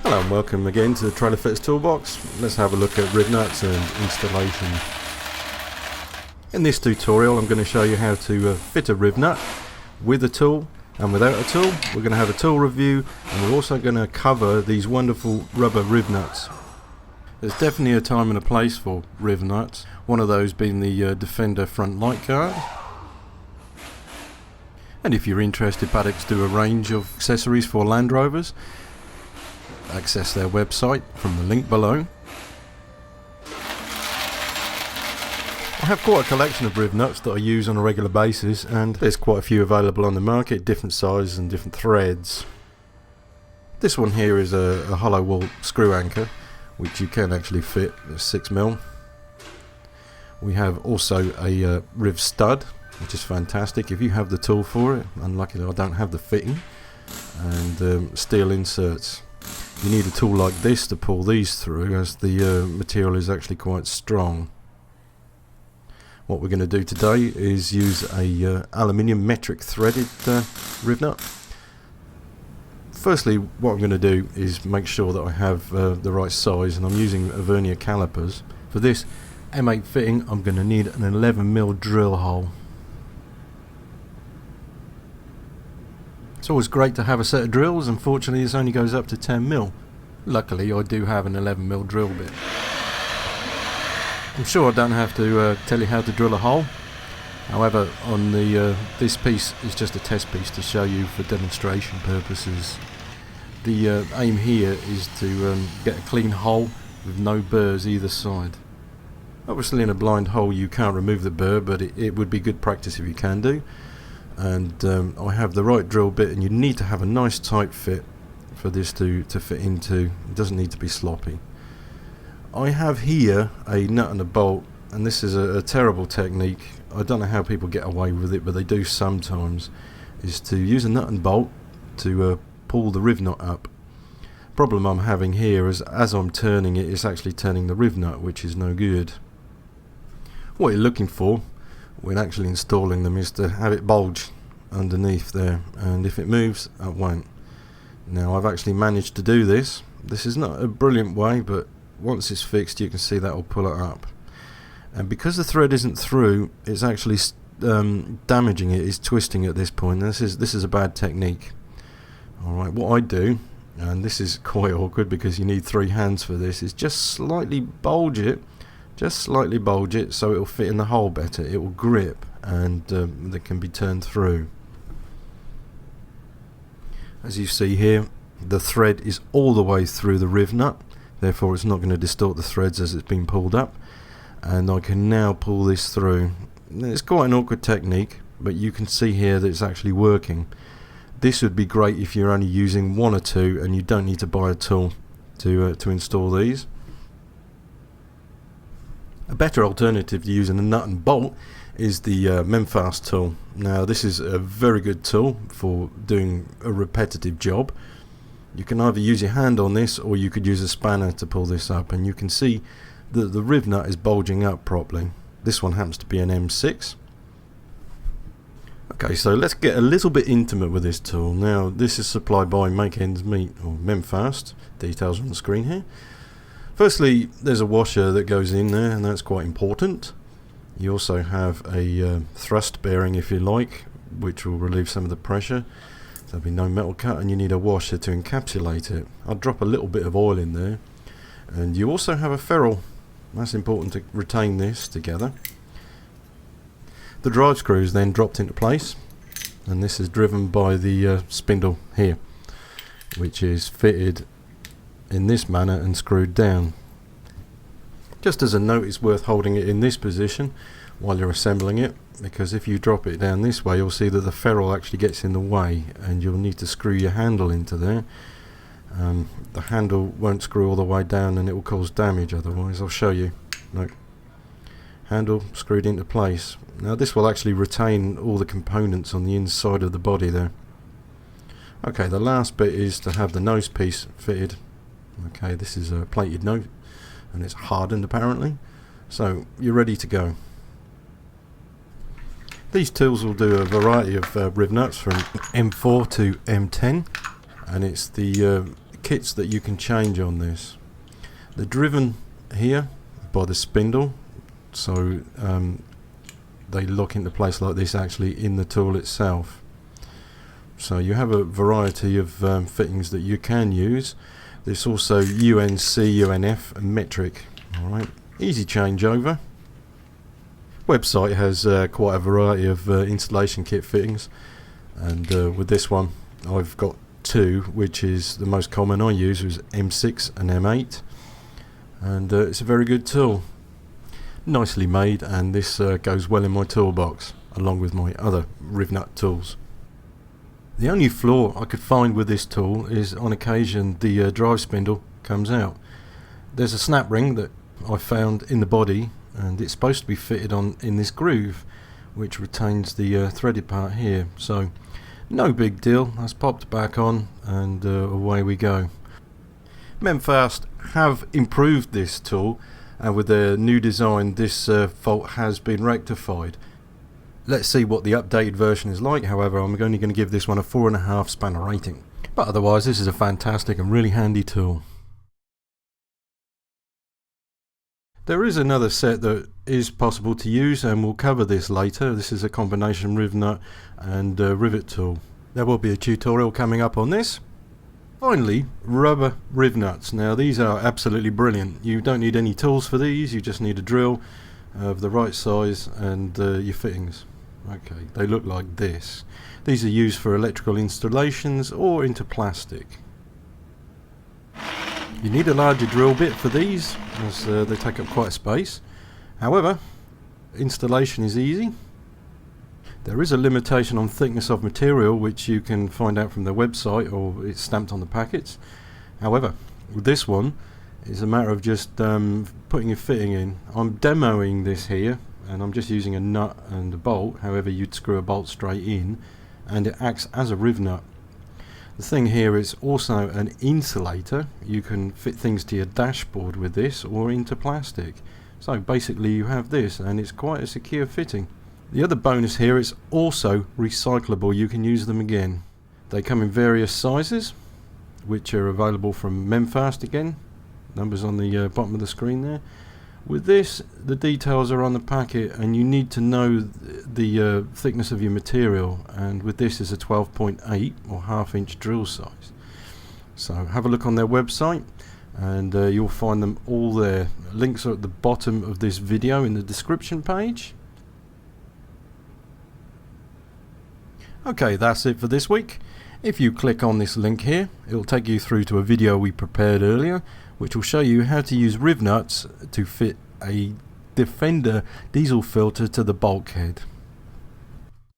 Hello and welcome again to the Trailer Fitters Toolbox. Let's have a look at rivnuts and installation. In this tutorial I'm going to show you how to fit a rivnut with a tool and without a tool. We're going to have a tool review and we're also going to cover these wonderful rubber rivnuts. There's definitely a time and a place for rivnuts, one of those being the Defender front light guard. And if you're interested, Paddocks do a range of accessories for Land Rovers. Access their website from the link below. I have quite a collection of rivnuts that I use on a regular basis, and there's quite a feil available on the market, different sizes and different threads. This one here is a hollow wall screw anchor, which you can actually fit at 6mm. We have also a riv stud, which is fantastic if you have the tool for it. Unluckily I don't have the fitting. And steel inserts. You need a tool like this to pull these through, as the material is actually quite strong. What we're going to do today is use a aluminium metric threaded rivnut. Firstly, what I'm going to do is make sure that I have the right size, and I'm using vernier calipers. For this M8 fitting I'm going to need an 11mm drill hole. It's always great to have a set of drills. Unfortunately this only goes up to 10mm. Luckily I do have an 11mm drill bit. I'm sure I don't have to tell you how to drill a hole. However, on the this piece is just a test piece to show you for demonstration purposes. The aim here is to get a clean hole with no burrs either side. Obviously in a blind hole you can't remove the burr, but it would be good practice if you can do. And I have the right drill bit, and you need to have a nice tight fit for this to fit into. It doesn't need to be sloppy. I have here a nut and a bolt, and this is a terrible technique. I don't know how people get away with it, but they do sometimes, is to use a nut and bolt to pull the rivnut up. Problem I'm having here is as I'm turning it, it's actually turning the rivnut, which is no good. What you're looking for when actually installing them is to have it bulge underneath there, and if it moves it won't. Now I've actually managed to do this. This is not a brilliant way, but once it's fixed you can see that will pull it up, and because the thread isn't through, it's actually damaging it, it's twisting at this point. This is a bad technique. Alright, what I do, and this is quite awkward because you need 3 hands for this, is just slightly bulge it. Just slightly bulge it so it will fit in the hole better. It will grip, and that can be turned through. As you see here, the thread is all the way through the rivnut, therefore it's not going to distort the threads as it's been pulled up, and I can now pull this through. It's quite an awkward technique, but you can see here that it's actually working. This would be great if you're only using 1 or 2 and you don't need to buy a tool to install these. A better alternative to using a nut and bolt is the Memfast tool. Now this is a very good tool for doing a repetitive job. You can either use your hand on this, or you could use a spanner to pull this up, and you can see that the rivnut is bulging up properly. This one happens to be an M6. Okay, so let's get a little bit intimate with this tool. Now this is supplied by Make Ends Meet, or Memfast. Details on the screen here. Firstly, there's a washer that goes in there, and that's quite important. You also have a thrust bearing, if you like, which will relieve some of the pressure. There'll be no metal cut, and you need a washer to encapsulate it. I'll drop a little bit of oil in there. And you also have a ferrule. That's important to retain this together. The drive screw is then dropped into place, and this is driven by the spindle here, which is fitted in this manner and screwed down. Just as a note, it's worth holding it in this position while you're assembling it, because if you drop it down this way you'll see that the ferrule actually gets in the way, and you'll need to screw your handle into there. The handle won't screw all the way down and it will cause damage otherwise. I'll show you. Look, handle screwed into place. Now this will actually retain all the components on the inside of the body there. Okay, the last bit is to have the nose piece fitted. Okay, this is a plated nose and it's hardened apparently, so you're ready to go. These tools will do a variety of rivnuts from M4 to M10, and it's the kits that you can change on this. They're driven here by the spindle, so they lock into place like this actually in the tool itself. So you have a variety of fittings that you can use. There's also UNC, UNF and metric. Alright, easy changeover. Website has quite a variety of installation kit fittings, and with this one I've got two, which is the most common I use, is M6 and M8, and it's a very good tool, nicely made, and this goes well in my toolbox along with my other rivnut tools. The only flaw I could find with this tool is on occasion the drive spindle comes out. There's a snap ring that I found in the body, and it's supposed to be fitted on in this groove which retains the threaded part here, so no big deal. That's popped back on, and away we go. Memfast have improved this tool, and with their new design this fault has been rectified. Let's see what the updated version is like. However, I'm only going to give this one a 4.5 spanner rating, but otherwise this is a fantastic and really handy tool. There is another set that is possible to use, and we'll cover this later. This is a combination rivnut and rivet tool. There will be a tutorial coming up on this. Finally, rubber rivnuts. Now these are absolutely brilliant. You don't need any tools for these, you just need a drill of the right size and your fittings. Okay, they look like this. These are used for electrical installations or into plastic. You need a larger drill bit for these, as they take up quite a space. However, installation is easy. There is a limitation on thickness of material, which you can find out from their website, or it's stamped on the packets. However, with this one, it's a matter of just putting your fitting in. I'm demoing this here, and I'm just using a nut and a bolt. However, you'd screw a bolt straight in, and it acts as a rivnut. The thing here is also an insulator. You can fit things to your dashboard with this or into plastic. So basically you have this, and it's quite a secure fitting. The other bonus here is also recyclable. You can use them again. They come in various sizes, which are available from Memfast again. Numbers on the bottom of the screen there. With this, the details are on the packet, and you need to know the thickness of your material, and with this is a 12.8 or half-inch drill size. So have a look on their website, and you'll find them all there. Links are at the bottom of this video in the description page. Okay, that's it for this week. If you click on this link here, it will take you through to a video we prepared earlier, which will show you how to use rivnuts to fit a Defender diesel filter to the bulkhead.